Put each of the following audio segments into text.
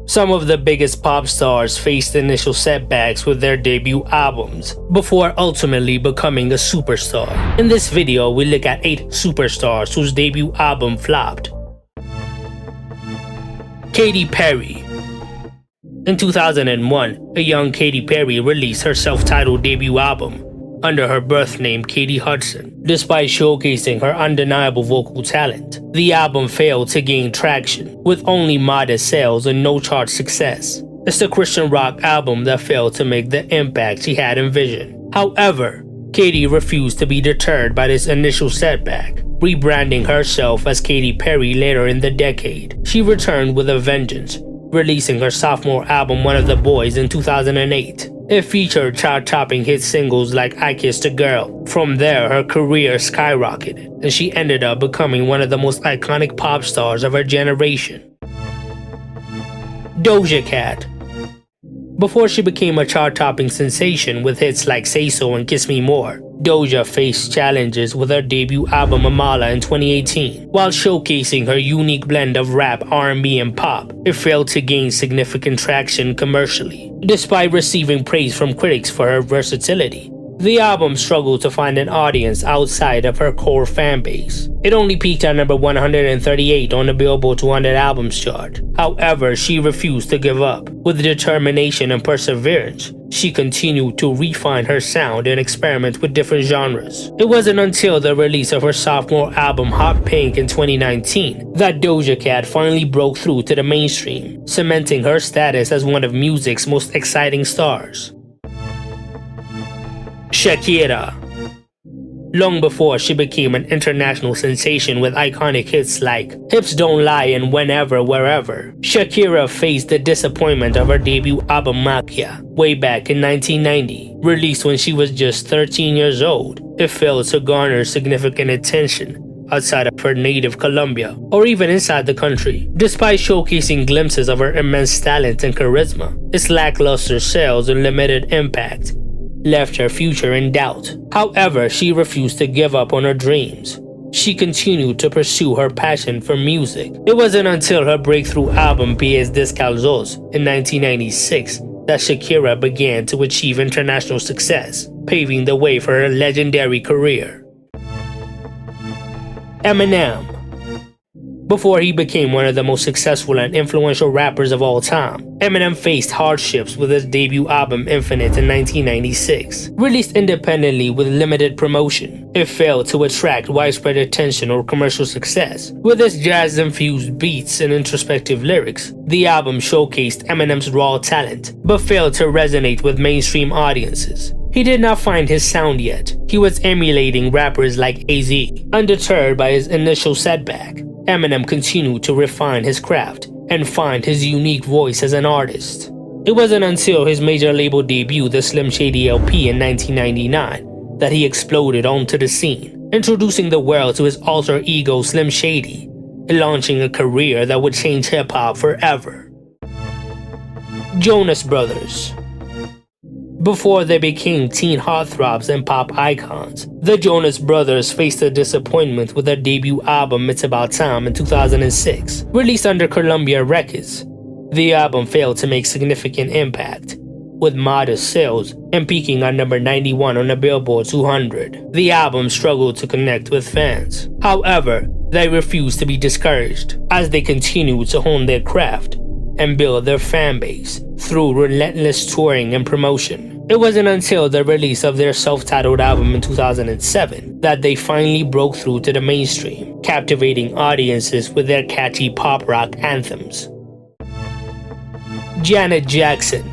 Some of the biggest pop stars faced initial setbacks with their debut albums, before ultimately becoming a superstar. In this video, we look at 8 superstars whose debut album flopped. Katy Perry. In 2001, a young Katy Perry released her self-titled debut album under her birth name Katy Hudson. Despite showcasing her undeniable vocal talent, the album failed to gain traction, with only modest sales and no chart success. It's the Christian rock album that failed to make the impact she had envisioned. However, Katy refused to be deterred by this initial setback, rebranding herself as Katy Perry later in the decade. She returned with a vengeance, releasing her sophomore album One of the Boys in 2008. It featured chart-topping hit singles like I Kissed a Girl. From there, her career skyrocketed, and she ended up becoming one of the most iconic pop stars of her generation. Doja Cat. Before she became a chart-topping sensation with hits like Say So and Kiss Me More, Doja faced challenges with her debut album Amala in 2018. While showcasing her unique blend of rap, R&B, and pop, it failed to gain significant traction commercially. Despite receiving praise from critics for her versatility, the album struggled to find an audience outside of her core fanbase. It only peaked at number 138 on the Billboard 200 albums chart. However, she refused to give up. With determination and perseverance, she continued to refine her sound and experiment with different genres. It wasn't until the release of her sophomore album Hot Pink in 2019 that Doja Cat finally broke through to the mainstream, cementing her status as one of music's most exciting stars. Shakira. Long before she became an international sensation with iconic hits like Hips Don't Lie and Whenever, Wherever, Shakira faced the disappointment of her debut album Maquia way back in 1990. Released when she was just 13 years old, it failed to garner significant attention outside of her native Colombia, or even inside the country. Despite showcasing glimpses of her immense talent and charisma, its lackluster sales and limited impact left her future in doubt. However, she refused to give up on her dreams. She continued to pursue her passion for music. It wasn't until her breakthrough album Pies Descalzos in 1996 that Shakira began to achieve international success, paving the way for her legendary career. Eminem. Before he became one of the most successful and influential rappers of all time, Eminem faced hardships with his debut album Infinite in 1996. Released independently with limited promotion, it failed to attract widespread attention or commercial success. With its jazz-infused beats and introspective lyrics, the album showcased Eminem's raw talent, but failed to resonate with mainstream audiences. He did not find his sound yet. He was emulating rappers like AZ. Undeterred by his initial setback, Eminem continued to refine his craft and find his unique voice as an artist. It wasn't until his major label debut, the Slim Shady LP in 1999, that he exploded onto the scene, introducing the world to his alter ego Slim Shady, and launching a career that would change hip-hop forever. Jonas Brothers. Before they became teen heartthrobs and pop icons, the Jonas Brothers faced a disappointment with their debut album It's About Time in 2006. Released under Columbia Records, the album failed to make significant impact, with modest sales and peaking at number 91 on the Billboard 200. The album struggled to connect with fans. However, they refused to be discouraged, as they continued to hone their craft and build their fan base through relentless touring and promotion. It wasn't until the release of their self-titled album in 2007 that they finally broke through to the mainstream, captivating audiences with their catchy pop rock anthems. Janet Jackson.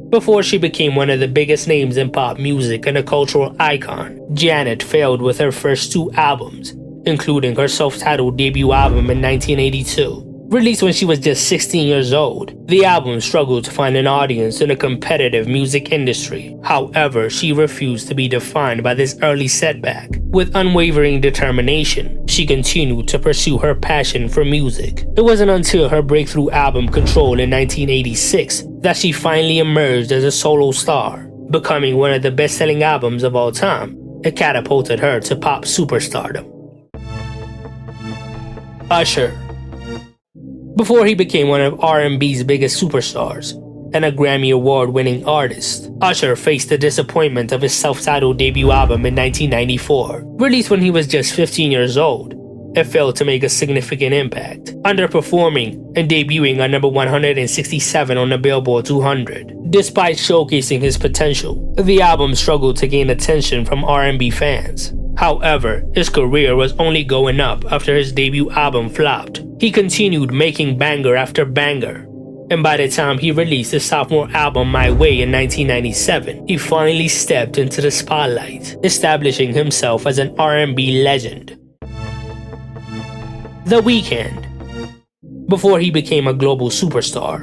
Before she became one of the biggest names in pop music and a cultural icon, Janet failed with her first 2 albums, including her self-titled debut album in 1982. Released when she was just 16 years old, the album struggled to find an audience in a competitive music industry. However, she refused to be defined by this early setback. With unwavering determination, she continued to pursue her passion for music. It wasn't until her breakthrough album Control in 1986 that she finally emerged as a solo star, becoming one of the best-selling albums of all time. It catapulted her to pop superstardom. Usher. before he became one of R&B's biggest superstars and a Grammy Award-winning artist. Usher faced the disappointment of his self-titled debut album in 1994. Released when he was just 15 years old, it failed to make a significant impact, underperforming and debuting at number 167 on the Billboard 200. Despite showcasing his potential, the album struggled to gain attention from R&B fans. However, his career was only going up after his debut album flopped. He continued making banger after banger, and by the time he released his sophomore album My Way in 1997, he finally stepped into the spotlight, establishing himself as an R&B legend. The Weeknd. Before he became a global superstar,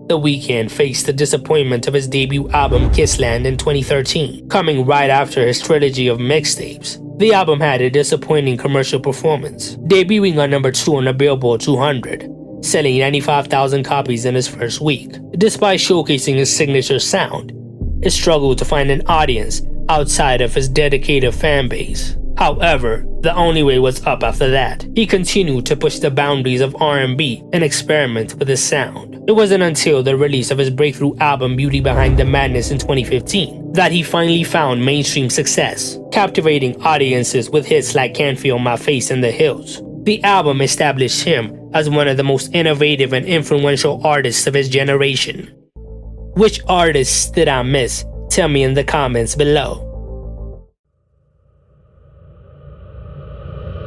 The Weeknd faced the disappointment of his debut album Kissland in 2013, coming right after his trilogy of mixtapes. The album had a disappointing commercial performance, debuting at number 2 on the Billboard 200, selling 95,000 copies in his first week. Despite showcasing his signature sound, it struggled to find an audience outside of his dedicated fan base. However, the only way was up after that. He continued to push the boundaries of R&B and experiment with his sound. It wasn't until the release of his breakthrough album Beauty Behind the Madness in 2015 that he finally found mainstream success, captivating audiences with hits like Can't Feel My Face and The Hills. The album established him as one of the most innovative and influential artists of his generation. Which artists did I miss? Tell me in the comments below.